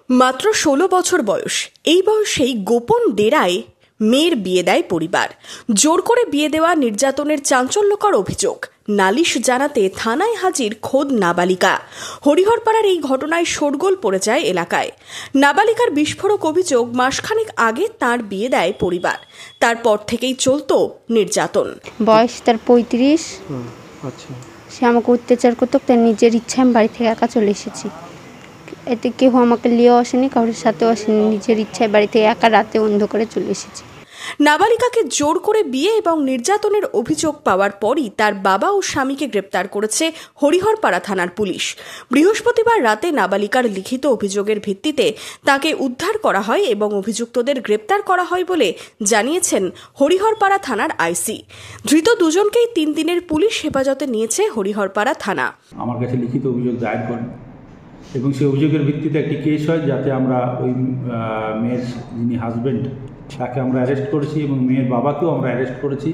মাত্র ১৬ বছর বয়স। এই বয়সেই গোপন ডেরায় মেয়ের বিয়ে দেয় পরিবার। জোর করে বিয়ে দেওয়া, নির্যাতনের চাঞ্চল্যকর অভিযোগ। নালিশ জানাতে থানায় হাজির খোদ নাবালিকা। হরিহরপাড়ার এই ঘটনায় শোরগোল পড়ে যায় এলাকায়। নাবালিকার বিস্ফোরক অভিযোগ, মাসখানেক আগে তার বিয়ে দেয় পরিবার, তারপর থেকেই চলতো নির্যাতন। বয়স তার ৩৫। সে আমাকে অত্যাচার করতো, তার নিজের ইচ্ছায় আমি বাড়ি থেকে একা চলে এসেছি। এতে কেউ আমাকে নিয়েও আসেনি, কারোর সাথেও আসেনি, নিজের ইচ্ছায় বাড়ি থেকে একা রাতে অন্ধকারে চলে এসেছি। নাবালিকাকে জোর করে বিয়ে এবং নির্যাতনের অভিযোগ পাওয়ার পরই তার বাবা ও স্বামীকে গ্রেপ্তার করেছে হরিহরপাড়া থানার পুলিশ। বৃহস্পতিবার রাতে নাবালিকার লিখিত অভিযোগের ভিত্তিতে তাকে উদ্ধার করা হয় এবং অভিযুক্তদের গ্রেপ্তার করা হয় বলে জানিয়েছেন হরিহরপাড়া থানার আইসি। ধৃত দুজনকেই ৩ দিনের পুলিশ হেফাজতে নিয়েছে হরিহরপাড়া থানা। আমার কাছে লিখিত অভিযোগ দায়ের করেন এবং সেই অভিযোগের ভিত্তিতে একটি কেস হয়, যাতে আমরা ওই মেয়ের যিনি হাজব্যান্ড তাকে আমরা অ্যারেস্ট করেছি এবং মেয়ের বাবাকেও আমরা অ্যারেস্ট করেছি।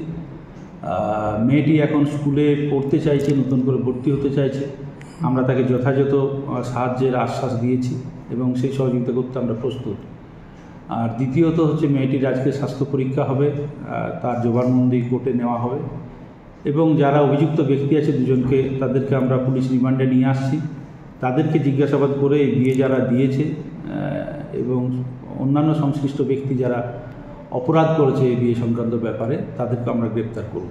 মেয়েটি এখন স্কুলে পড়তে চাইছে, নতুন করে ভর্তি হতে চাইছে। আমরা তাকে যথাযথ সাহায্যের আশ্বাস দিয়েছি এবং সেই সহযোগিতা করতে আমরা প্রস্তুত। আর দ্বিতীয়ত হচ্ছে, মেয়েটির আজকে স্বাস্থ্য পরীক্ষা হবে, তার জবানবন্দি কোর্টে নেওয়া হবে এবং যারা অভিযুক্ত ব্যক্তি আছে দুজনকে, তাদেরকে আমরা পুলিশ রিমান্ডে নিয়ে আসছি। তাদেরকে জিজ্ঞাসাবাদ করে এই বিয়ে যারা দিয়েছে এবং অন্যান্য সংশ্লিষ্ট ব্যক্তি যারা অপরাধ করেছে এই বিয়ে সংক্রান্ত ব্যাপারে, তাদেরকে আমরা গ্রেপ্তার করব।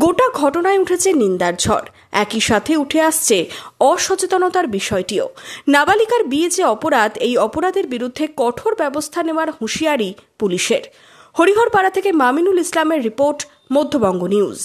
গোটা ঘটনায় উঠেছে নিন্দার ঝড়। একই সাথে উঠে আসছে অসচেতনতার বিষয়টিও। নাবালিকার বিয়ে যে অপরাধ, এই অপরাধের বিরুদ্ধে কঠোর ব্যবস্থা নেওয়ার হুঁশিয়ারি পুলিশের। হরিহরপাড়া থেকে মামিনুল ইসলামের রিপোর্ট, মধ্যবঙ্গ নিউজ।